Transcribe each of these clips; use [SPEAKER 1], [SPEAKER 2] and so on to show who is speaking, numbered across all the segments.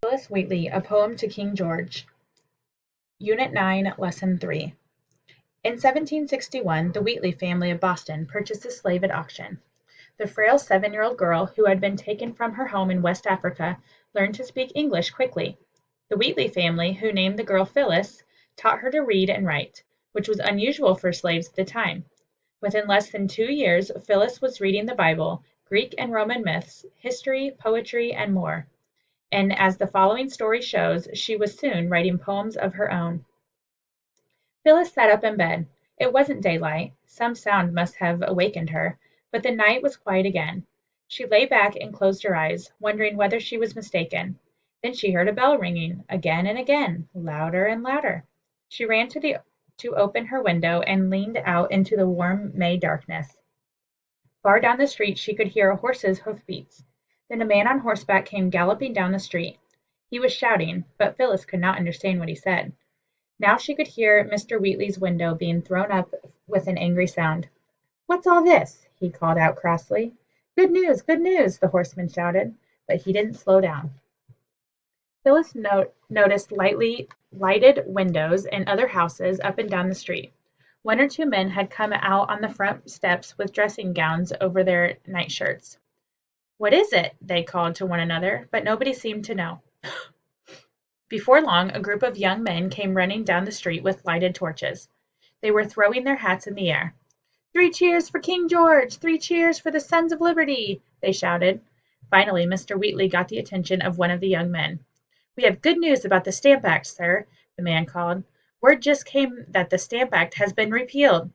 [SPEAKER 1] Phillis Wheatley, A Poem to King George, Unit 9, Lesson 3. In 1761, the Wheatley family of Boston purchased a slave at auction. The frail 7-year-old girl, who had been taken from her home in West Africa, learned to speak English quickly. The Wheatley family, who named the girl Phillis, taught her to read and write, which was unusual for slaves at the time. Within less than 2 years, Phillis was reading the Bible, Greek and Roman myths, history, poetry, and more. And as the following story shows, she was soon writing poems of her own. Phyllis sat up in bed. It wasn't daylight. Some sound must have awakened her, but the night was quiet again. She lay back and closed her eyes, wondering whether she was mistaken. Then she heard a bell ringing, again and again, louder and louder. She ran to open her window and leaned out into the warm May darkness. Far down the street she could hear a horse's hoofbeats. Then a man on horseback came galloping down the street. He was shouting, but Phyllis could not understand what he said. Now she could hear Mr. Wheatley's window being thrown up with an angry sound. "What's all this?" he called out crossly. Good news," the horseman shouted, but he didn't slow down. Phyllis noticed lightly lighted windows in other houses up and down the street. One or two men had come out on the front steps with dressing gowns over their nightshirts. "What is it?" they called to one another, but nobody seemed to know. Before long a group of young men came running down the street with lighted torches. They were throwing their hats in the air. "Three cheers for King George! 3 cheers for the Sons of Liberty!" they shouted. Finally Mr. Wheatley got the attention of one of the young men. "We have good news about the Stamp Act, sir," the man called. "Word just came that the Stamp Act has been repealed."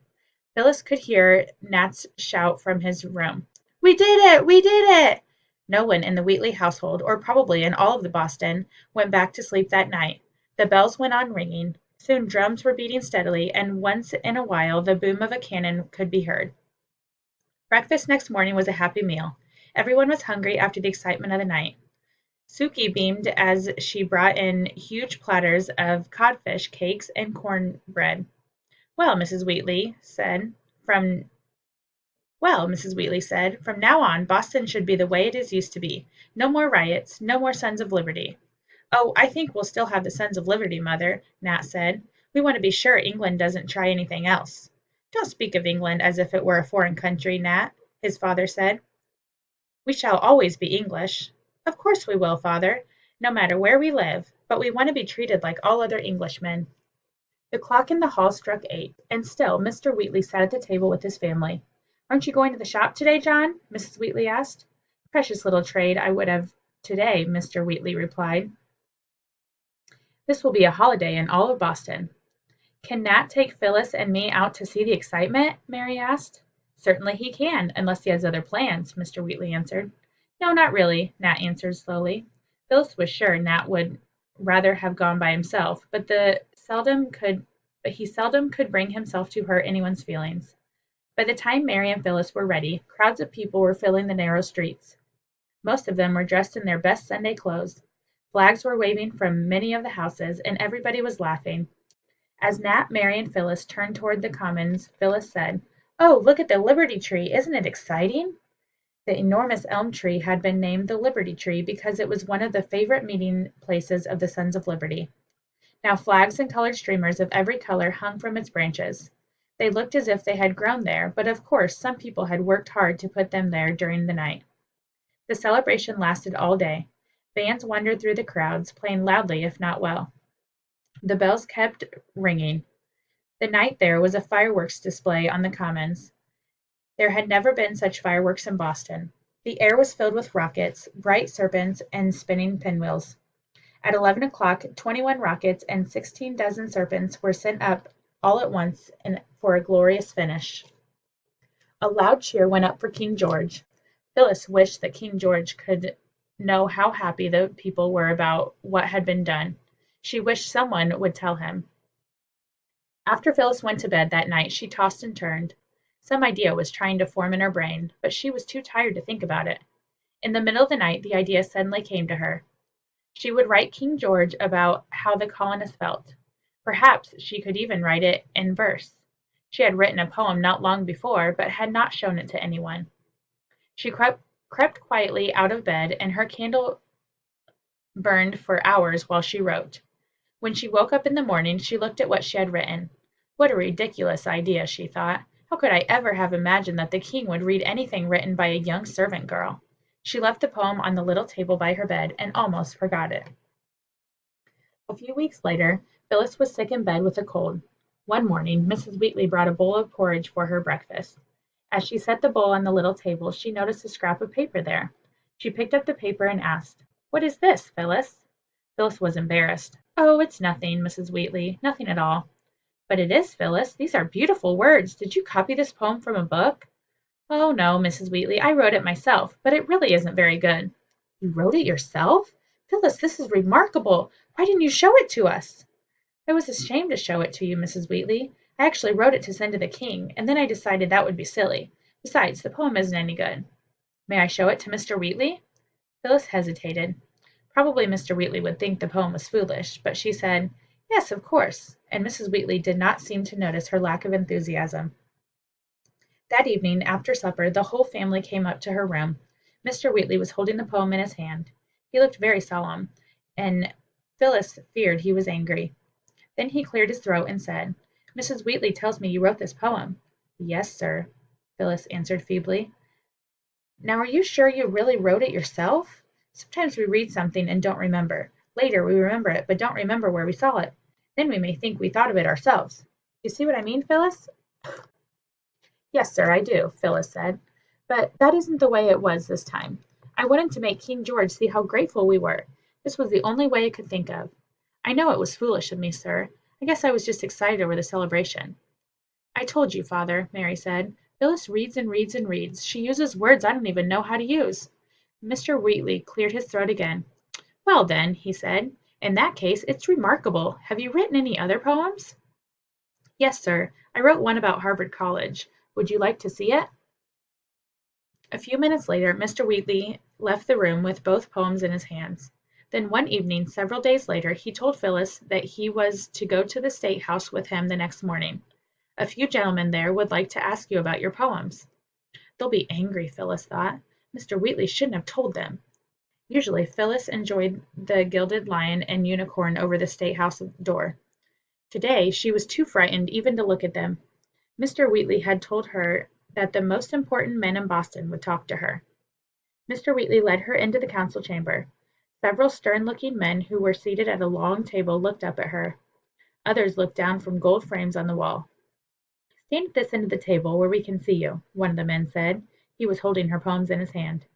[SPEAKER 1] Phyllis could hear Nat's shout from his room. "We did it! We did it!" No one in the Wheatley household, or probably in all of Boston, went back to sleep that night. The bells went on ringing. Soon drums were beating steadily, and once in a while the boom of a cannon could be heard. Breakfast next morning was a happy meal. Everyone was hungry after the excitement of the night. Sukey beamed as she brought in huge platters of codfish, cakes, and cornbread. "Well," Mrs. Wheatley said, "from now on Boston should be the way it used to be. No more riots, no more Sons of Liberty." "Oh, I think we'll still have the Sons of Liberty, Mother," Nat said. "We want to be sure England doesn't try anything else." "Don't speak of England as if it were a foreign country, Nat," his father said. "We shall always be English." "Of course we will, Father, no matter where we live, but we want to be treated like all other Englishmen." The clock in the hall struck 8, and still Mr. Wheatley sat at the table with his family. "Aren't you going to the shop today, John?" Mrs. Wheatley asked. "Precious little trade I would have today," Mr. Wheatley replied. "This will be a holiday in all of Boston." "Can Nat take Phyllis and me out to see the excitement?" Mary asked. "Certainly he can, unless he has other plans," Mr. Wheatley answered. "No, not really," Nat answered slowly. Phyllis was sure Nat would rather have gone by himself, but he seldom could bring himself to hurt anyone's feelings. By the time Mary and Phyllis were ready, crowds of people were filling the narrow streets. Most of them were dressed in their best Sunday clothes. Flags were waving from many of the houses, and everybody was laughing. As Nat, Mary, and Phyllis turned toward the Commons, Phyllis said, "Oh, look at the Liberty Tree! Isn't it exciting?" The enormous elm tree had been named the Liberty Tree because it was one of the favorite meeting places of the Sons of Liberty. Now flags and colored streamers of every color hung from its branches. They looked as if they had grown there, but of course some people had worked hard to put them there during the night. The celebration lasted all day. Bands wandered through the crowds, playing loudly if not well. The bells kept ringing. The night there was a fireworks display on the Commons. There had never been such fireworks in Boston. The air was filled with rockets, bright serpents, and spinning pinwheels. At 11 o'clock 21 rockets and 16 dozen serpents were sent up all at once for a glorious finish. A loud cheer went up for King George. Phyllis wished that King George could know how happy the people were about what had been done. She wished someone would tell him. After Phyllis went to bed that night she tossed and turned. Some idea was trying to form in her brain, but she was too tired to think about it. In the middle of the night the idea suddenly came to her. She would write King George about how the colonists felt. Perhaps she could even write it in verse. She had written a poem not long before, but had not shown it to anyone. She crept quietly out of bed, and her candle burned for hours while she wrote. When she woke up in the morning, she looked at what she had written. What a ridiculous idea, she thought. How could I ever have imagined that the king would read anything written by a young servant girl? She left the poem on the little table by her bed and almost forgot it. A few weeks later, Phillis was sick in bed with a cold. One morning, Mrs. Wheatley brought a bowl of porridge for her breakfast. As she set the bowl on the little table, she noticed a scrap of paper there. She picked up the paper and asked, "What is this, Phillis?" Phillis was embarrassed. "Oh, it's nothing, Mrs. Wheatley, nothing at all." "But it is, Phillis. These are beautiful words. Did you copy this poem from a book?" "Oh, no, Mrs. Wheatley, I wrote it myself, but it really isn't very good." "You wrote it yourself? Phillis, this is remarkable. Why didn't you show it to us?" "I was ashamed to show it to you, Mrs. Wheatley. I actually wrote it to send to the king, and then I decided that would be silly. Besides, the poem isn't any good." "May I show it to Mr. Wheatley?" Phillis hesitated. Probably Mr. Wheatley would think the poem was foolish, but she said, "Yes, of course," and Mrs. Wheatley did not seem to notice her lack of enthusiasm. That evening, after supper, the whole family came up to her room. Mr. Wheatley was holding the poem in his hand. He looked very solemn, and Phillis feared he was angry. Then he cleared his throat and said, "Mrs. Wheatley tells me you wrote this poem." "Yes, sir," Phillis answered feebly. "Now are you sure you really wrote it yourself? Sometimes we read something and don't remember. Later we remember it, but don't remember where we saw it. Then we may think we thought of it ourselves. You see what I mean, Phillis?" "Yes, sir, I do," Phillis said. "But that isn't the way it was this time. I wanted to make King George see how grateful we were. This was the only way I could think of. I know it was foolish of me, sir. I guess I was just excited over the celebration." "I told you, father," Mary said. "Phillis reads and reads and reads. She uses words I don't even know how to use." Mr. Wheatley cleared his throat again. "Well, then," he said, "in that case it's remarkable. Have you written any other poems?" "Yes, sir. I wrote one about Harvard College. Would you like to see it?" A few minutes later Mr. Wheatley left the room with both poems in his hands. Then one evening, several days later, he told Phillis that he was to go to the State House with him the next morning. "A few gentlemen there would like to ask you about your poems." "They'll be angry," Phillis thought. "Mr. Wheatley shouldn't have told them." Usually Phillis enjoyed the gilded lion and unicorn over the State House door. Today she was too frightened even to look at them. Mr. Wheatley had told her that the most important men in Boston would talk to her. Mr. Wheatley led her into the council chamber. Several stern-looking men who were seated at a long table looked up at her. Others looked down from gold frames on the wall. "Stand at this end of the table where we can see you," one of the men said. He was holding her poems in his hand.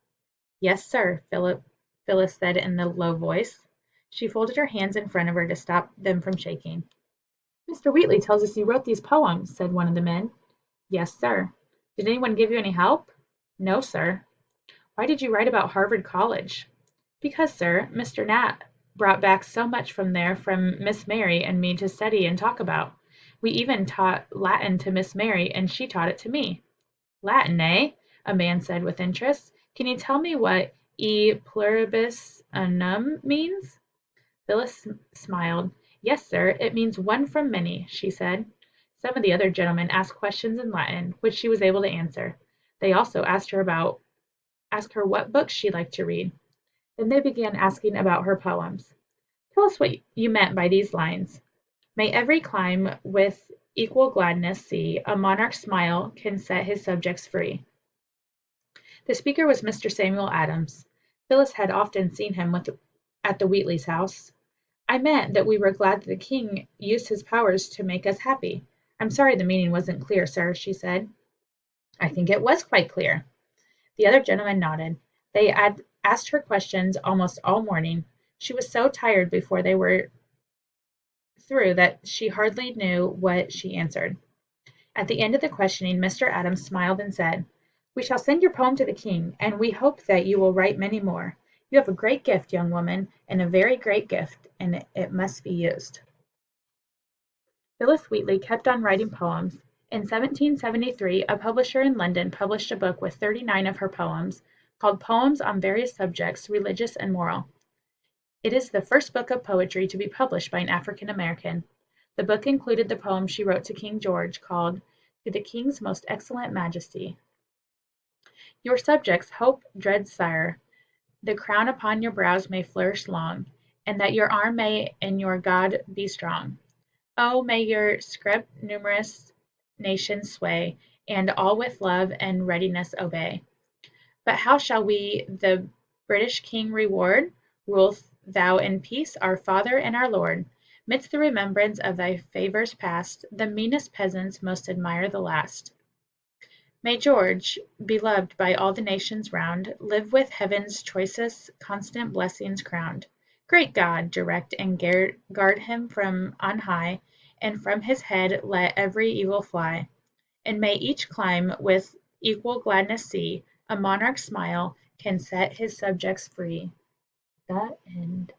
[SPEAKER 1] "Yes, sir," Phillis said in a low voice. She folded her hands in front of her to stop them from shaking. "Mr. Wheatley tells us you wrote these poems," said one of the men. "Yes, sir." "Did anyone give you any help?" "No, sir." "Why did you write about Harvard College?" "Because, sir, Mr. Nat brought back so much from there from Miss Mary and me to study and talk about. We even taught Latin to Miss Mary, and she taught it to me." "Latin, eh?" a man said with interest. "Can you tell me what e pluribus unum means?" Phyllis smiled. "Yes, sir, it means one from many," she said. Some of the other gentlemen asked questions in Latin, which she was able to answer. They also asked her what books she liked to read. Then they began asking about her poems. "Tell us what you meant by these lines. May every clime with equal gladness see a monarch smile can set his subjects free." The speaker was Mr. Samuel Adams. Phyllis had often seen him at the Wheatley's house. "I meant that we were glad that the king used his powers to make us happy. I'm sorry the meaning wasn't clear, sir," she said. "I think it was quite clear." The other gentlemen nodded. They had asked her questions almost all morning. She was so tired before they were through that she hardly knew what she answered. At the end of the questioning Mr. Adams smiled and said, "We shall send your poem to the king, and we hope that you will write many more. You have a great gift, young woman, and a very great gift, and it must be used." Phillis Wheatley kept on writing poems. In 1773 a publisher in London published a book with 39 of her poems, called Poems on Various Subjects, Religious and Moral. It is the first book of poetry to be published by an African American. The book included the poem she wrote to King George, called "To the King's Most Excellent Majesty." "Your subjects hope, dread sire, the crown upon your brows may flourish long, and that your arm may in your God be strong. Oh, may your scrip numerous nations sway, and all with love and readiness obey. But how shall we the British king reward? Rule thou in peace, our Father and our Lord. Midst the remembrance of thy favours past, the meanest peasants most admire the last. May George, beloved by all the nations round, live with heaven's choicest constant blessings crowned. Great God, direct and guard him from on high, and from his head let every evil fly. And may each clime with equal gladness see a monarch's smile can set his subjects free. That end.